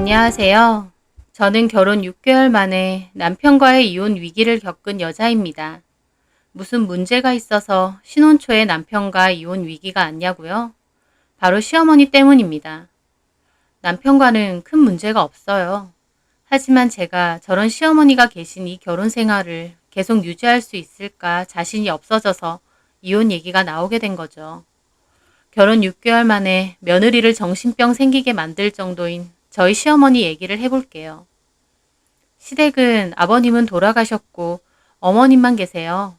안녕하세요. 저는 결혼 6개월 만에 남편과의 이혼 위기를 겪은 여자입니다. 무슨 문제가 있어서 신혼 초에 남편과 이혼 위기가 왔냐고요? 바로 시어머니 때문입니다. 남편과는 큰 문제가 없어요. 하지만 제가 저런 시어머니가 계신 이 결혼 생활을 계속 유지할 수 있을까 자신이 없어져서 이혼 얘기가 나오게 된 거죠. 결혼 6개월 만에 며느리를 정신병 생기게 만들 정도인 저희 시어머니 얘기를 해볼게요. 시댁은 아버님은 돌아가셨고 어머님만 계세요.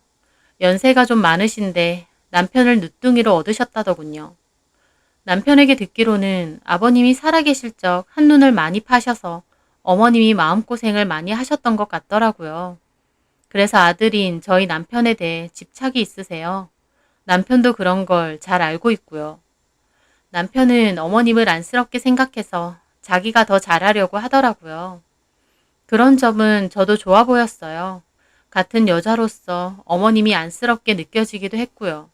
연세가 좀 많으신데 남편을 늦둥이로 얻으셨다더군요. 남편에게 듣기로는 아버님이 살아계실 적 한눈을 많이 파셔서 어머님이 마음고생을 많이 하셨던 것 같더라고요. 그래서 아들인 저희 남편에 대해 집착이 있으세요. 남편도 그런 걸 잘 알고 있고요. 남편은 어머님을 안쓰럽게 생각해서 자기가 더 잘하려고 하더라고요. 그런 점은 저도 좋아 보였어요. 같은 여자로서 어머님이 안쓰럽게 느껴지기도 했고요.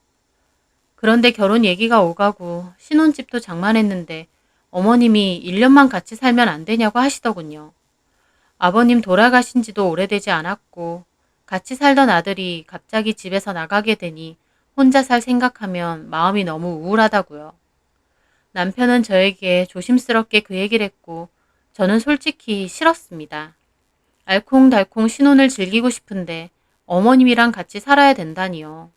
그런데 결혼 얘기가 오가고 신혼집도 장만했는데 어머님이 1년만 같이 살면 안 되냐고 하시더군요. 아버님 돌아가신 지도 오래되지 않았고 같이 살던 아들이 갑자기 집에서 나가게 되니 혼자 살 생각하면 마음이 너무 우울하다고요. 남편은 저에게 조심스럽게 그 얘기를 했고 저는 솔직히 싫었습니다. 알콩달콩 신혼을 즐기고 싶은데 어머님이랑 같이 살아야 된다니요.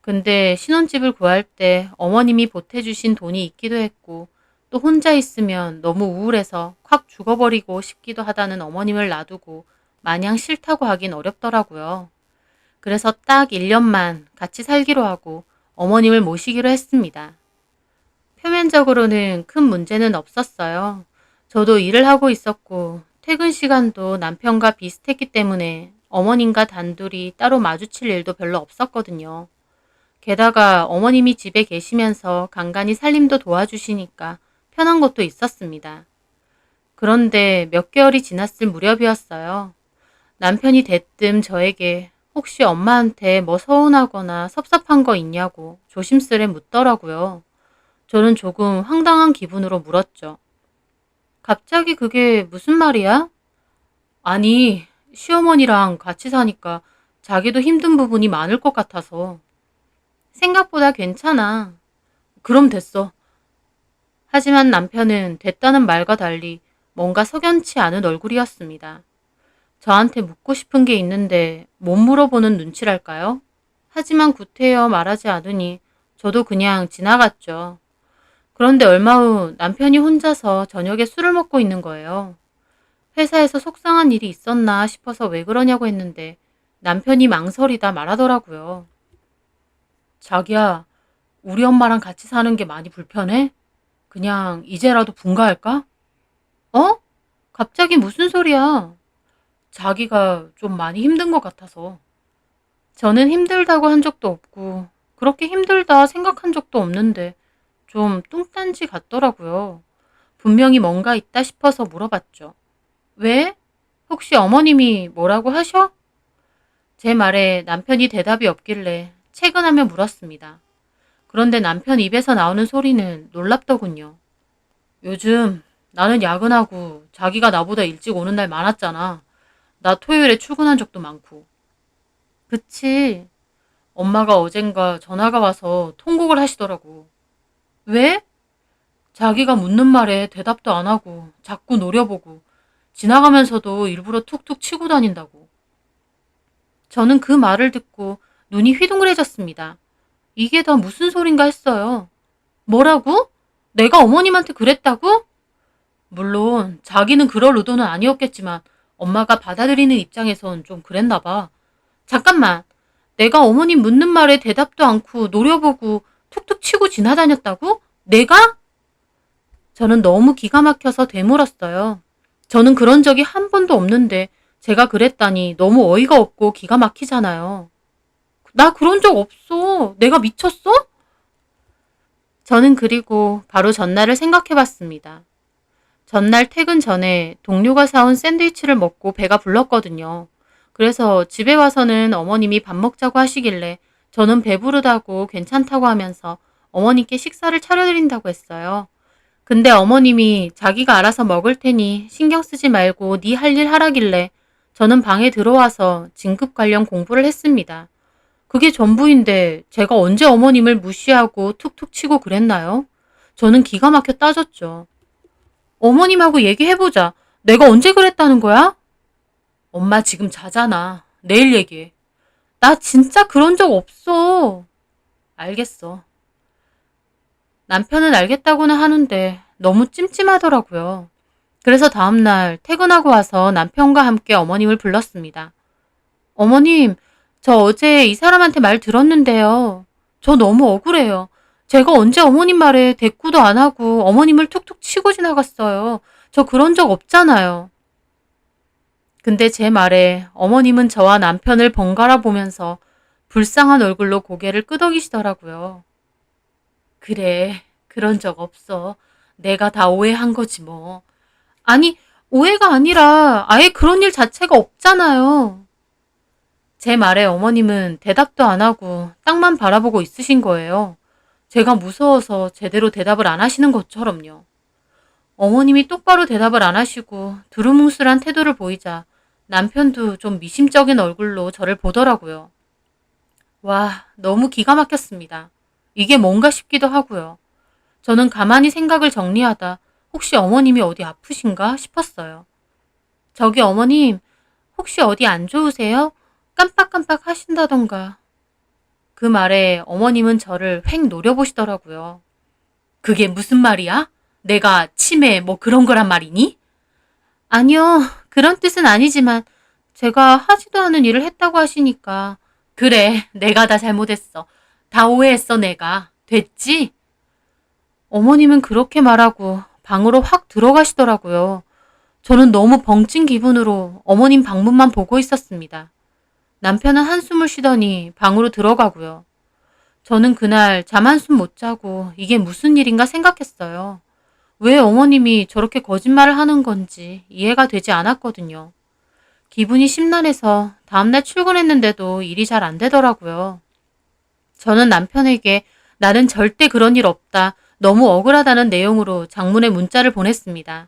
근데 신혼집을 구할 때 어머님이 보태주신 돈이 있기도 했고 또 혼자 있으면 너무 우울해서 확 죽어버리고 싶기도 하다는 어머님을 놔두고 마냥 싫다고 하긴 어렵더라고요. 그래서 딱 1년만 같이 살기로 하고 어머님을 모시기로 했습니다. 표면적으로는 큰 문제는 없었어요. 저도 일을 하고 있었고 퇴근 시간도 남편과 비슷했기 때문에 어머님과 단둘이 따로 마주칠 일도 별로 없었거든요. 게다가 어머님이 집에 계시면서 간간히 살림도 도와주시니까 편한 것도 있었습니다. 그런데 몇 개월이 지났을 무렵이었어요. 남편이 대뜸 저에게 혹시 엄마한테 뭐 서운하거나 섭섭한 거 있냐고 조심스레 묻더라고요. 저는 조금 황당한 기분으로 물었죠. 갑자기 그게 무슨 말이야? 아니, 시어머니랑 같이 사니까 자기도 힘든 부분이 많을 것 같아서. 생각보다 괜찮아. 그럼 됐어. 하지만 남편은 됐다는 말과 달리 뭔가 석연치 않은 얼굴이었습니다. 저한테 묻고 싶은 게 있는데 못 물어보는 눈치랄까요? 하지만 구태여 말하지 않으니 저도 그냥 지나갔죠. 그런데 얼마 후 남편이 혼자서 저녁에 술을 먹고 있는 거예요. 회사에서 속상한 일이 있었나 싶어서 왜 그러냐고 했는데 남편이 망설이다 말하더라고요. 자기야, 우리 엄마랑 같이 사는 게 많이 불편해? 그냥 이제라도 분가할까? 어? 갑자기 무슨 소리야? 자기가 좀 많이 힘든 것 같아서. 저는 힘들다고 한 적도 없고 그렇게 힘들다 생각한 적도 없는데 좀 뚱딴지 같더라고요. 분명히 뭔가 있다 싶어서 물어봤죠. 왜? 혹시 어머님이 뭐라고 하셔? 제 말에 남편이 대답이 없길래 채근하며 물었습니다. 그런데 남편 입에서 나오는 소리는 놀랍더군요. 요즘 나는 야근하고 자기가 나보다 일찍 오는 날 많았잖아. 나 토요일에 출근한 적도 많고. 그치. 엄마가 어젠가 전화가 와서 통곡을 하시더라고. 왜? 자기가 묻는 말에 대답도 안 하고 자꾸 노려보고 지나가면서도 일부러 툭툭 치고 다닌다고. 저는 그 말을 듣고 눈이 휘둥그레졌습니다. 이게 다 무슨 소린가 했어요. 뭐라고? 내가 어머님한테 그랬다고? 물론 자기는 그럴 의도는 아니었겠지만 엄마가 받아들이는 입장에선 좀 그랬나 봐. 잠깐만. 내가 어머님 묻는 말에 대답도 않고 노려보고 툭툭 치고 지나다녔다고? 내가? 저는 너무 기가 막혀서 되물었어요. 저는 그런 적이 한 번도 없는데 제가 그랬다니 너무 어이가 없고 기가 막히잖아요. 나 그런 적 없어. 내가 미쳤어? 저는 그리고 바로 전날을 생각해 봤습니다. 전날 퇴근 전에 동료가 사온 샌드위치를 먹고 배가 불렀거든요. 그래서 집에 와서는 어머님이 밥 먹자고 하시길래 저는 배부르다고 괜찮다고 하면서 어머님께 식사를 차려드린다고 했어요. 근데 어머님이 자기가 알아서 먹을 테니 신경 쓰지 말고 네 할 일 하라길래 저는 방에 들어와서 진급 관련 공부를 했습니다. 그게 전부인데 제가 언제 어머님을 무시하고 툭툭 치고 그랬나요? 저는 기가 막혀 따졌죠. 어머님하고 얘기해보자. 내가 언제 그랬다는 거야? 엄마 지금 자잖아. 내일 얘기해. 나 진짜 그런 적 없어. 알겠어. 남편은 알겠다고는 하는데 너무 찜찜하더라고요. 그래서 다음날 퇴근하고 와서 남편과 함께 어머님을 불렀습니다. 어머님, 저 어제 이 사람한테 말 들었는데요. 저 너무 억울해요. 제가 언제 어머님 말에 대꾸도 안 하고 어머님을 툭툭 치고 지나갔어요. 저 그런 적 없잖아요. 근데 제 말에 어머님은 저와 남편을 번갈아 보면서 불쌍한 얼굴로 고개를 끄덕이시더라고요. 그래, 그런 적 없어. 내가 다 오해한 거지 뭐. 아니, 오해가 아니라 아예 그런 일 자체가 없잖아요. 제 말에 어머님은 대답도 안 하고 땅만 바라보고 있으신 거예요. 제가 무서워서 제대로 대답을 안 하시는 것처럼요. 어머님이 똑바로 대답을 안 하시고 두루뭉술한 태도를 보이자 남편도 좀 미심쩍은 얼굴로 저를 보더라고요. 와, 너무 기가 막혔습니다. 이게 뭔가 싶기도 하고요. 저는 가만히 생각을 정리하다 혹시 어머님이 어디 아프신가 싶었어요. 저기 어머님, 혹시 어디 안 좋으세요? 깜빡깜빡 하신다던가. 그 말에 어머님은 저를 획 노려보시더라고요. 그게 무슨 말이야? 내가 치매 뭐 그런 거란 말이니? 아니요, 그런 뜻은 아니지만 제가 하지도 않은 일을 했다고 하시니까. 그래, 내가 다 잘못했어. 다 오해했어, 내가. 됐지? 어머님은 그렇게 말하고 방으로 확 들어가시더라고요. 저는 너무 벙찐 기분으로 어머님 방문만 보고 있었습니다. 남편은 한숨을 쉬더니 방으로 들어가고요. 저는 그날 잠 한숨 못 자고 이게 무슨 일인가 생각했어요. 왜 어머님이 저렇게 거짓말을 하는 건지 이해가 되지 않았거든요. 기분이 심란해서 다음날 출근했는데도 일이 잘 안 되더라고요. 저는 남편에게 나는 절대 그런 일 없다. 너무 억울하다는 내용으로 장문의 문자를 보냈습니다.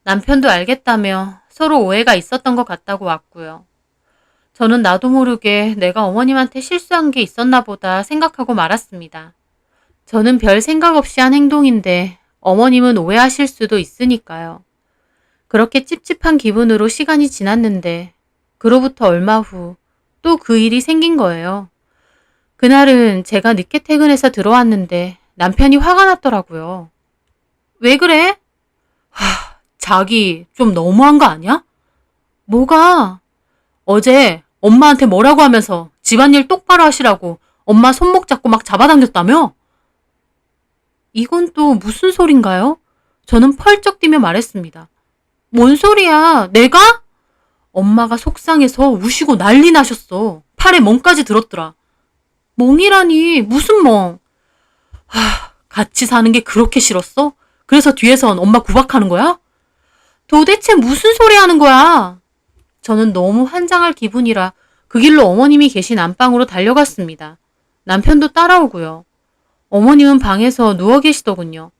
남편도 알겠다며 서로 오해가 있었던 것 같다고 왔고요. 저는 나도 모르게 내가 어머님한테 실수한 게 있었나 보다 생각하고 말았습니다. 저는 별 생각 없이 한 행동인데 어머님은 오해하실 수도 있으니까요. 그렇게 찝찝한 기분으로 시간이 지났는데 그로부터 얼마 후 또 그 일이 생긴 거예요. 그날은 제가 늦게 퇴근해서 들어왔는데 남편이 화가 났더라고요. 왜 그래? 자기 좀 너무한 거 아니야? 뭐가? 어제 엄마한테 뭐라고 하면서 집안일 똑바로 하시라고 엄마 손목 잡고 막 잡아당겼다며? 이건 또 무슨 소린가요? 저는 펄쩍 뛰며 말했습니다. 뭔 소리야? 내가? 엄마가 속상해서 우시고 난리 나셨어. 팔에 멍까지 들었더라. 멍이라니 무슨 멍? 같이 사는 게 그렇게 싫었어? 그래서 뒤에선 엄마 구박하는 거야? 도대체 무슨 소리 하는 거야? 저는 너무 환장할 기분이라 그 길로 어머님이 계신 안방으로 달려갔습니다. 남편도 따라오고요. 어머님은 방에서 누워 계시더군요.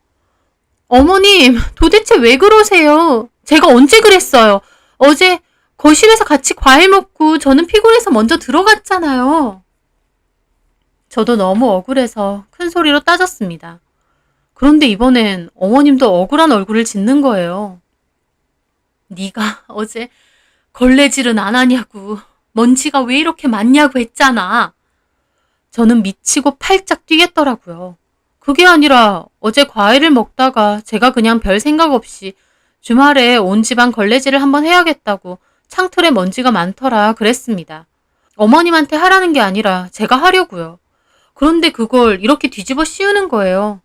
어머님, 도대체 왜 그러세요? 제가 언제 그랬어요? 어제 거실에서 같이 과일 먹고 저는 피곤해서 먼저 들어갔잖아요. 저도 너무 억울해서 큰 소리로 따졌습니다. 그런데 이번엔 어머님도 억울한 얼굴을 짓는 거예요. 네가 어제 걸레질은 안 하냐고, 먼지가 왜 이렇게 많냐고 했잖아. 저는 미치고 팔짝 뛰겠더라고요. 그게 아니라 어제 과일을 먹다가 제가 그냥 별 생각 없이 주말에 온 집안 걸레질을 한번 해야겠다고 창틀에 먼지가 많더라 그랬습니다. 어머님한테 하라는 게 아니라 제가 하려고요. 그런데 그걸 이렇게 뒤집어 씌우는 거예요.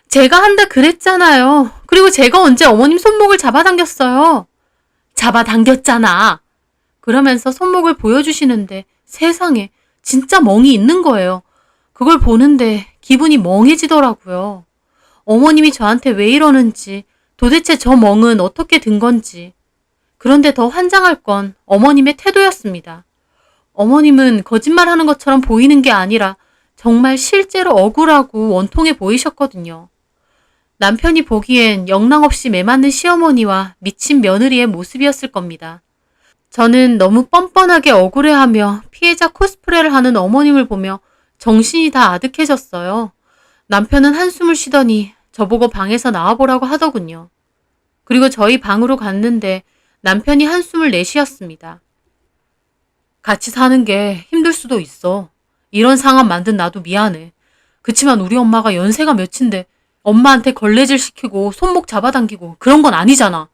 제가 한다 그랬잖아요. 그리고 제가 언제 어머님 손목을 잡아당겼어요. 잡아당겼잖아. 그러면서 손목을 보여주시는데 세상에 진짜 멍이 있는 거예요. 그걸 보는데 기분이 멍해지더라고요. 어머님이 저한테 왜 이러는지, 도대체 저 멍은 어떻게 든 건지. 그런데 더 환장할 건 어머님의 태도였습니다. 어머님은 거짓말하는 것처럼 보이는 게 아니라 정말 실제로 억울하고 원통해 보이셨거든요. 남편이 보기엔 영락없이 매맞는 시어머니와 미친 며느리의 모습이었을 겁니다. 저는 너무 뻔뻔하게 억울해하며 피해자 코스프레를 하는 어머님을 보며 정신이 다 아득해졌어요. 남편은 한숨을 쉬더니 저보고 방에서 나와보라고 하더군요. 그리고 저희 방으로 갔는데 남편이 한숨을 내쉬었습니다. 같이 사는 게 힘들 수도 있어. 이런 상황 만든 나도 미안해. 그치만 우리 엄마가 연세가 몇인데 엄마한테 걸레질 시키고 손목 잡아당기고 그런 건 아니잖아.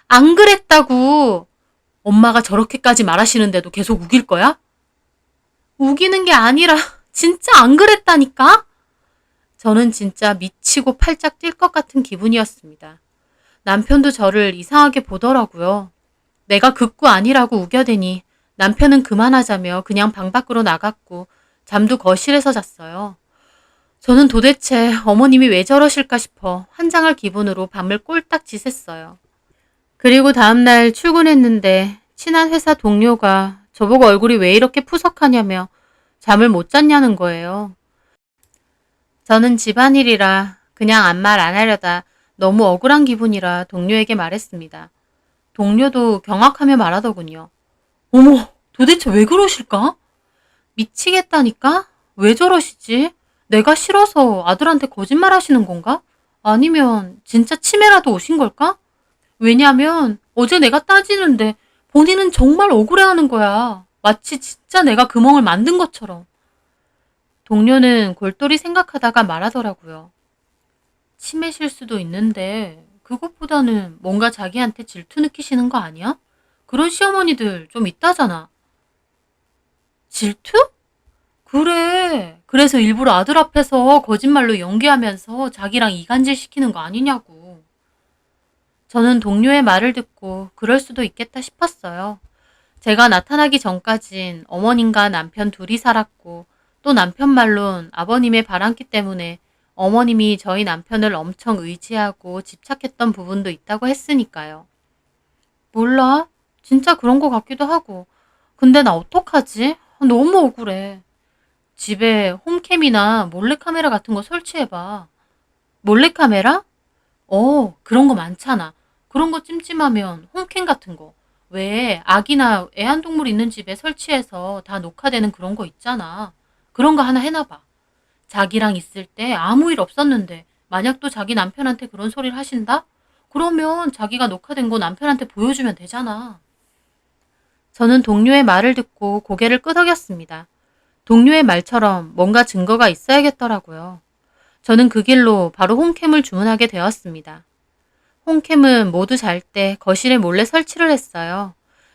안 그랬다고. 엄마가 저렇게까지 말하시는데도 계속 우길 거야? 우기는 게 아니라 진짜 안 그랬다니까? 저는 진짜 미치고 팔짝 뛸 것 같은 기분이었습니다. 남편도 저를 이상하게 보더라고요. 내가 극구 아니라고 우겨대니 남편은 그만하자며 그냥 방 밖으로 나갔고 잠도 거실에서 잤어요. 저는 도대체 어머님이 왜 저러실까 싶어 환장할 기분으로 밤을 꼴딱 지샜어요. 그리고 다음날 출근했는데 친한 회사 동료가 저보고 얼굴이 왜 이렇게 푸석하냐며 잠을 못 잤냐는 거예요. 저는 집안일이라 그냥 아무 말 안 하려다 너무 억울한 기분이라 동료에게 말했습니다. 동료도 경악하며 말하더군요. 어머, 도대체 왜 그러실까? 미치겠다니까? 왜 저러시지? 내가 싫어서 아들한테 거짓말 하시는 건가? 아니면 진짜 치매라도 오신 걸까? 왜냐면 어제 내가 따지는데 본인은 정말 억울해하는 거야. 마치 진짜 내가 그 멍을 만든 것처럼. 동료는 골똘히 생각하다가 말하더라고요. 치매실 수도 있는데 그것보다는 뭔가 자기한테 질투 느끼시는 거 아니야? 그런 시어머니들 좀 있다잖아. 질투? 그래. 그래서 일부러 아들 앞에서 거짓말로 연기하면서 자기랑 이간질 시키는 거 아니냐고. 저는 동료의 말을 듣고 그럴 수도 있겠다 싶었어요. 제가 나타나기 전까진 어머님과 남편 둘이 살았고 또 남편 말론 아버님의 바람기 때문에 어머님이 저희 남편을 엄청 의지하고 집착했던 부분도 있다고 했으니까요. 몰라. 진짜 그런 거 같기도 하고. 근데 나 어떡하지? 너무 억울해. 집에 홈캠이나 몰래카메라 같은 거 설치해봐. 몰래카메라? 그런 거 많잖아. 그런 거 찜찜하면 홈캠 같은 거. 왜 아기나 애완동물 있는 집에 설치해서 다 녹화되는 그런 거 있잖아. 그런 거 하나 해놔봐. 자기랑 있을 때 아무 일 없었는데 만약 또 자기 남편한테 그런 소리를 하신다? 그러면 자기가 녹화된 거 남편한테 보여주면 되잖아. 저는 동료의 말을 듣고 고개를 끄덕였습니다. 동료의 말처럼 뭔가 증거가 있어야겠더라고요. 저는 그 길로 바로 홈캠을 주문하게 되었습니다. 홈캠은 모두 잘 때 거실에 몰래 설치를 했어요.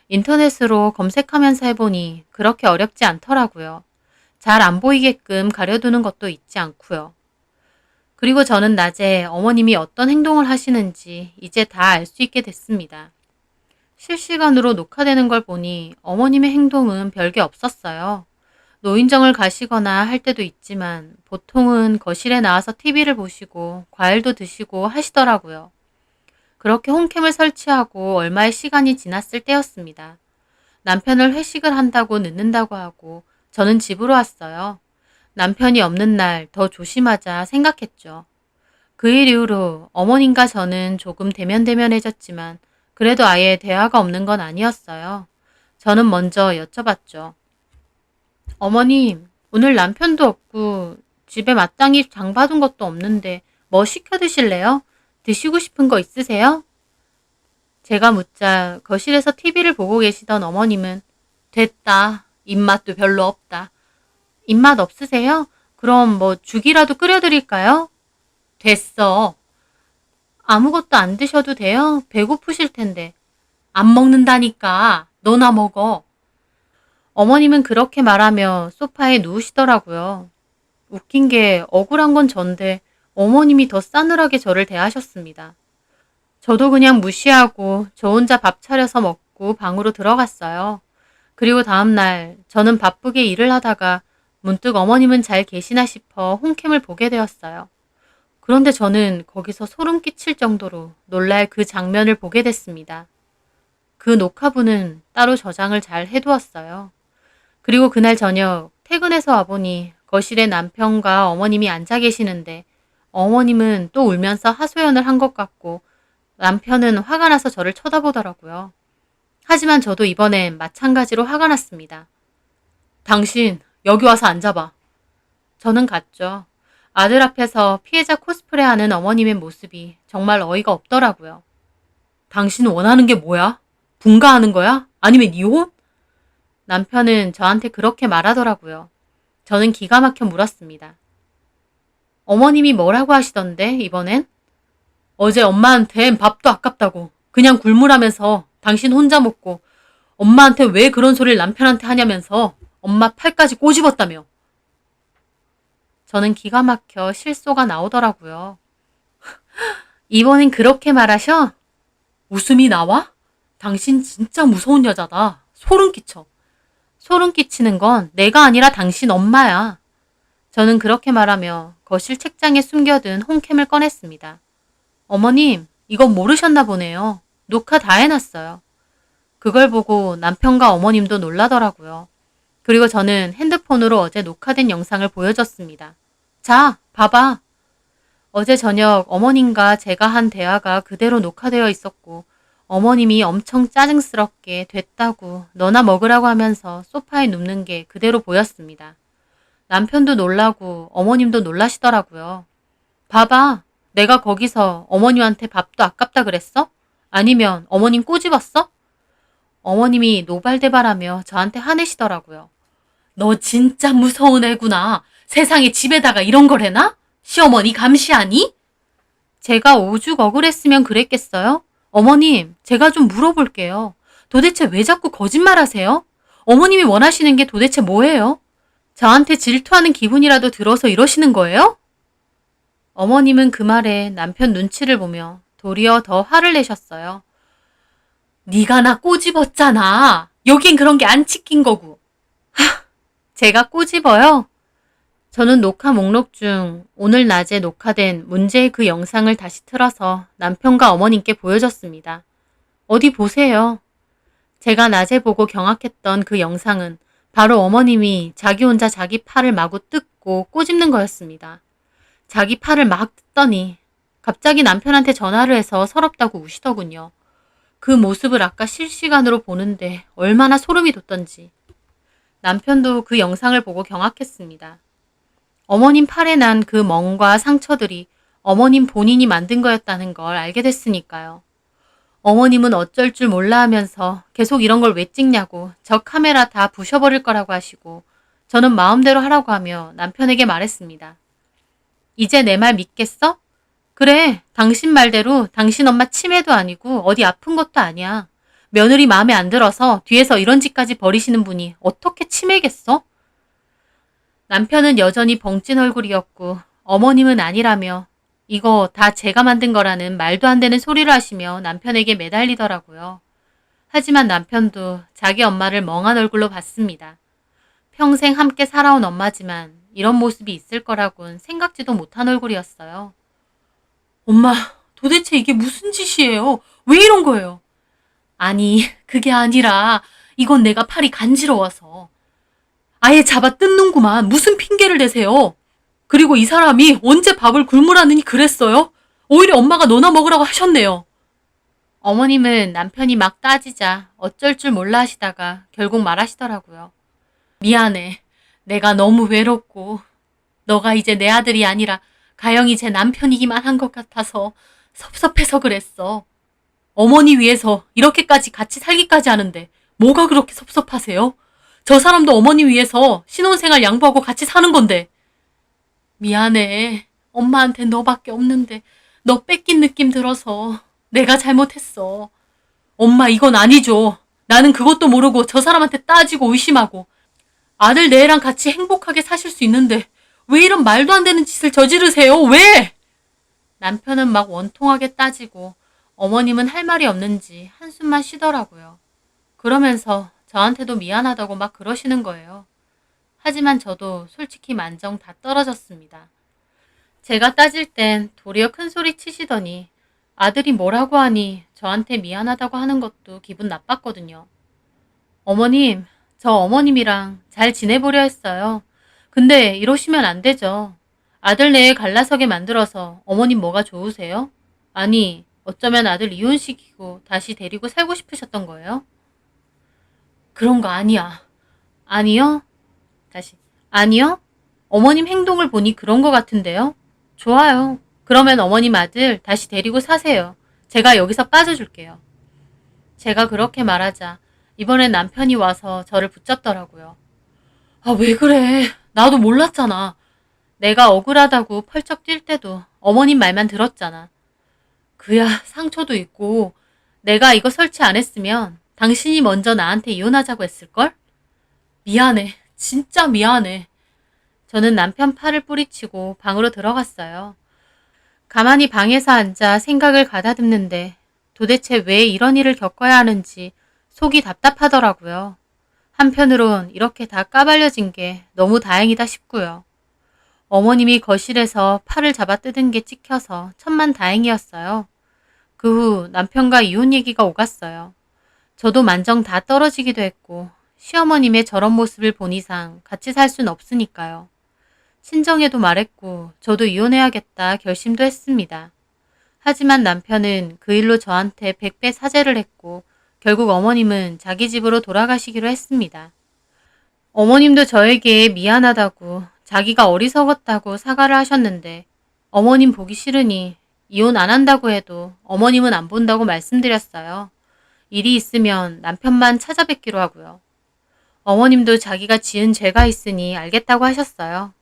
인터넷으로 검색하면서 해보니 그렇게 어렵지 않더라고요. 잘 안 보이게끔 가려두는 것도 있지 않고요. 그리고 저는 낮에 어머님이 어떤 행동을 하시는지 이제 다 알 수 있게 됐습니다. 실시간으로 녹화되는 걸 보니 어머님의 행동은 별게 없었어요. 노인정을 가시거나 할 때도 있지만 보통은 거실에 나와서 TV를 보시고 과일도 드시고 하시더라고요. 그렇게 홈캠을 설치하고 얼마의 시간이 지났을 때였습니다. 남편을 회식을 한다고 늦는다고 하고 저는 집으로 왔어요. 남편이 없는 날 더 조심하자 생각했죠. 그 일 이후로 어머님과 저는 조금 대면대면해졌지만 그래도 아예 대화가 없는 건 아니었어요. 저는 먼저 여쭤봤죠. 어머님, 오늘 남편도 없고 집에 마땅히 장 봐둔 것도 없는데 뭐 시켜 드실래요? 드시고 싶은 거 있으세요? 제가 묻자 거실에서 TV를 보고 계시던 어머님은 됐다. 입맛도 별로 없다. 입맛 없으세요? 그럼 뭐 죽이라도 끓여드릴까요? 됐어. 아무것도 안 드셔도 돼요? 배고프실 텐데. 안 먹는다니까. 너나 먹어. 어머님은 그렇게 말하며 소파에 누우시더라고요. 웃긴 게 억울한 건 전데 어머님이 더 싸늘하게 저를 대하셨습니다. 저도 그냥 무시하고 저 혼자 밥 차려서 먹고 방으로 들어갔어요. 그리고 다음날 저는 바쁘게 일을 하다가 문득 어머님은 잘 계시나 싶어 홈캠을 보게 되었어요. 그런데 저는 거기서 소름 끼칠 정도로 놀랄 그 장면을 보게 됐습니다. 그 녹화부는 따로 저장을 잘 해두었어요. 그리고 그날 저녁 퇴근해서 와보니 거실에 남편과 어머님이 앉아 계시는데 어머님은 또 울면서 하소연을 한 것 같고 남편은 화가 나서 저를 쳐다보더라고요. 하지만 저도 이번엔 마찬가지로 화가 났습니다. 당신 여기 와서 앉아봐. 저는 갔죠. 아들 앞에서 피해자 코스프레하는 어머님의 모습이 정말 어이가 없더라고요. 당신 원하는 게 뭐야? 분가하는 거야? 아니면 이혼? 남편은 저한테 그렇게 말하더라고요. 저는 기가 막혀 물었습니다. 어머님이 뭐라고 하시던데 이번엔? 어제 엄마한텐 밥도 아깝다고 그냥 굴물하면서 당신 혼자 먹고 엄마한테 왜 그런 소리를 남편한테 하냐면서 엄마 팔까지 꼬집었다며. 저는 기가 막혀 실소가 나오더라고요. 이번엔 그렇게 말하셔? 웃음이 나와? 당신 진짜 무서운 여자다. 소름 끼쳐. 소름 끼치는 건 내가 아니라 당신 엄마야. 저는 그렇게 말하며 거실 책장에 숨겨둔 홈캠을 꺼냈습니다. 어머님, 이건 모르셨나 보네요. 녹화 다 해놨어요. 그걸 보고 남편과 어머님도 놀라더라고요. 그리고 저는 핸드폰으로 어제 녹화된 영상을 보여줬습니다. 자, 봐봐. 어제 저녁 어머님과 제가 한 대화가 그대로 녹화되어 있었고 어머님이 엄청 짜증스럽게 됐다고 너나 먹으라고 하면서 소파에 눕는 게 그대로 보였습니다. 남편도 놀라고 어머님도 놀라시더라고요. 봐봐. 내가 거기서 어머님한테 밥도 아깝다 그랬어? 아니면 어머님 꼬집었어? 어머님이 노발대발하며 저한테 화내시더라고요. 너 진짜 무서운 애구나. 세상에 집에다가 이런 걸 해놔? 시어머니 감시하니? 제가 오죽 억울했으면 그랬겠어요? 어머님, 제가 좀 물어볼게요. 도대체 왜 자꾸 거짓말하세요? 어머님이 원하시는 게 도대체 뭐예요? 저한테 질투하는 기분이라도 들어서 이러시는 거예요? 어머님은 그 말에 남편 눈치를 보며 도리어 더 화를 내셨어요. 네가 나 꼬집었잖아. 여긴 그런 게 안 찍힌 거고. 제가 꼬집어요? 저는 녹화 목록 중 오늘 낮에 녹화된 문제의 그 영상을 다시 틀어서 남편과 어머님께 보여줬습니다. 어디 보세요. 제가 낮에 보고 경악했던 그 영상은 바로 어머님이 자기 혼자 자기 팔을 마구 뜯고 꼬집는 거였습니다. 자기 팔을 막 뜯더니 갑자기 남편한테 전화를 해서 서럽다고 우시더군요. 그 모습을 아까 실시간으로 보는데 얼마나 소름이 돋던지. 남편도 그 영상을 보고 경악했습니다. 어머님 팔에 난 그 멍과 상처들이 어머님 본인이 만든 거였다는 걸 알게 됐으니까요. 어머님은 어쩔 줄 몰라 하면서 계속 이런 걸 왜 찍냐고 저 카메라 다 부셔버릴 거라고 하시고 저는 마음대로 하라고 하며 남편에게 말했습니다. 이제 내 말 믿겠어? 그래, 당신 말대로 당신 엄마 치매도 아니고 어디 아픈 것도 아니야. 며느리 마음에 안 들어서 뒤에서 이런 짓까지 벌이시는 분이 어떻게 치매겠어? 남편은 여전히 벙찐 얼굴이었고 어머님은 아니라며 이거 다 제가 만든 거라는 말도 안 되는 소리를 하시며 남편에게 매달리더라고요. 하지만 남편도 자기 엄마를 멍한 얼굴로 봤습니다. 평생 함께 살아온 엄마지만 이런 모습이 있을 거라곤 생각지도 못한 얼굴이었어요. 엄마, 도대체 이게 무슨 짓이에요? 왜 이런 거예요? 아니, 그게 아니라 이건 내가 팔이 간지러워서. 아예 잡아 뜯는구만. 무슨 핑계를 대세요? 그리고 이 사람이 언제 밥을 굶으라느니 그랬어요? 오히려 엄마가 너나 먹으라고 하셨네요. 어머님은 남편이 막 따지자 어쩔 줄 몰라 하시다가 결국 말하시더라고요. 미안해. 내가 너무 외롭고 너가 이제 내 아들이 아니라 가영이 제 남편이기만 한 것 같아서 섭섭해서 그랬어. 어머니 위해서 이렇게까지 같이 살기까지 하는데 뭐가 그렇게 섭섭하세요? 저 사람도 어머니 위해서 신혼생활 양보하고 같이 사는 건데. 미안해. 엄마한테 너밖에 없는데 너 뺏긴 느낌 들어서 내가 잘못했어. 엄마 이건 아니죠. 나는 그것도 모르고 저 사람한테 따지고 의심하고 아들 내 애랑 같이 행복하게 사실 수 있는데 왜 이런 말도 안 되는 짓을 저지르세요? 왜? 남편은 막 원통하게 따지고 어머님은 할 말이 없는지 한숨만 쉬더라고요. 그러면서 저한테도 미안하다고 막 그러시는 거예요. 하지만 저도 솔직히 만정 다 떨어졌습니다. 제가 따질 땐 도리어 큰 소리 치시더니 아들이 뭐라고 하니 저한테 미안하다고 하는 것도 기분 나빴거든요. 어머님, 저 어머님이랑 잘 지내보려 했어요. 근데 이러시면 안 되죠. 아들 내에 갈라서게 만들어서 어머님 뭐가 좋으세요? 아니, 어쩌면 아들 이혼시키고 다시 데리고 살고 싶으셨던 거예요? 그런 거 아니야. 아니요? 다시. 아니요? 어머님 행동을 보니 그런 거 같은데요? 좋아요. 그러면 어머님 아들 다시 데리고 사세요. 제가 여기서 빠져줄게요. 제가 그렇게 말하자 이번엔 남편이 와서 저를 붙잡더라고요. 아, 왜 그래? 나도 몰랐잖아. 내가 억울하다고 펄쩍 뛸 때도 어머님 말만 들었잖아. 그야 상처도 있고 내가 이거 설치 안 했으면 당신이 먼저 나한테 이혼하자고 했을걸? 미안해. 진짜 미안해. 저는 남편 팔을 뿌리치고 방으로 들어갔어요. 가만히 방에서 앉아 생각을 가다듬는데 도대체 왜 이런 일을 겪어야 하는지 속이 답답하더라고요. 한편으론 이렇게 다 까발려진 게 너무 다행이다 싶고요. 어머님이 거실에서 팔을 잡아 뜯은 게 찍혀서 천만다행이었어요. 그 후 남편과 이혼 얘기가 오갔어요. 저도 만정 다 떨어지기도 했고 시어머님의 저런 모습을 본 이상 같이 살 순 없으니까요. 친정에도 말했고 저도 이혼해야겠다 결심도 했습니다. 하지만 남편은 그 일로 저한테 100배 사죄를 했고 결국 어머님은 자기 집으로 돌아가시기로 했습니다. 어머님도 저에게 미안하다고 자기가 어리석었다고 사과를 하셨는데 어머님 보기 싫으니 이혼 안 한다고 해도 어머님은 안 본다고 말씀드렸어요. 일이 있으면 남편만 찾아뵙기로 하고요. 어머님도 자기가 지은 죄가 있으니 알겠다고 하셨어요.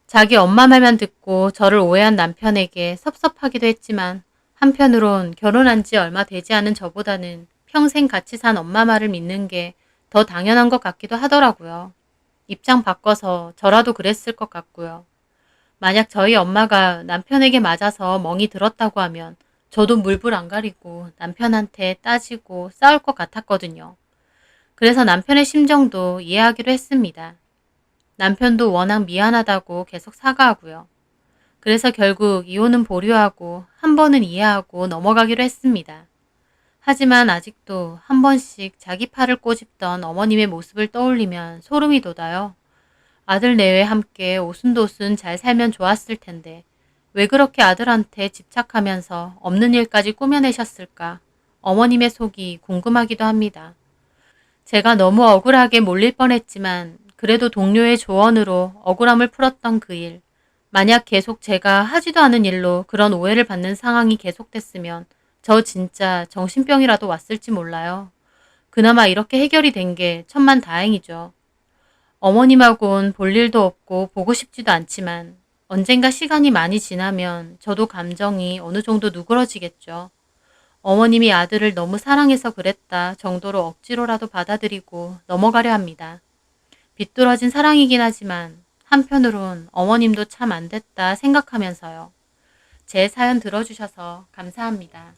자기 엄마 말만 듣고 저를 오해한 남편에게 섭섭하기도 했지만 한편으론 결혼한 지 얼마 되지 않은 저보다는 평생 같이 산 엄마 말을 믿는 게 더 당연한 것 같기도 하더라고요. 입장 바꿔서 저라도 그랬을 것 같고요. 만약 저희 엄마가 남편에게 맞아서 멍이 들었다고 하면 저도 물불 안 가리고 남편한테 따지고 싸울 것 같았거든요. 그래서 남편의 심정도 이해하기로 했습니다. 남편도 워낙 미안하다고 계속 사과하고요. 그래서 결국 이혼은 보류하고 한 번은 이해하고 넘어가기로 했습니다. 하지만 아직도 한 번씩 자기 팔을 꼬집던 어머님의 모습을 떠올리면 소름이 돋아요. 아들 내외 함께 오순도순 잘 살면 좋았을 텐데 왜 그렇게 아들한테 집착하면서 없는 일까지 꾸며내셨을까? 어머님의 속이 궁금하기도 합니다. 제가 너무 억울하게 몰릴 뻔했지만 그래도 동료의 조언으로 억울함을 풀었던 그 일. 만약 계속 제가 하지도 않은 일로 그런 오해를 받는 상황이 계속됐으면 저 진짜 정신병이라도 왔을지 몰라요. 그나마 이렇게 해결이 된 게 천만다행이죠. 어머님하고는 볼 일도 없고 보고 싶지도 않지만 언젠가 시간이 많이 지나면 저도 감정이 어느 정도 누그러지겠죠. 어머님이 아들을 너무 사랑해서 그랬다 정도로 억지로라도 받아들이고 넘어가려 합니다. 비뚤어진 사랑이긴 하지만 한편으론 어머님도 참 안 됐다 생각하면서요. 제 사연 들어주셔서 감사합니다.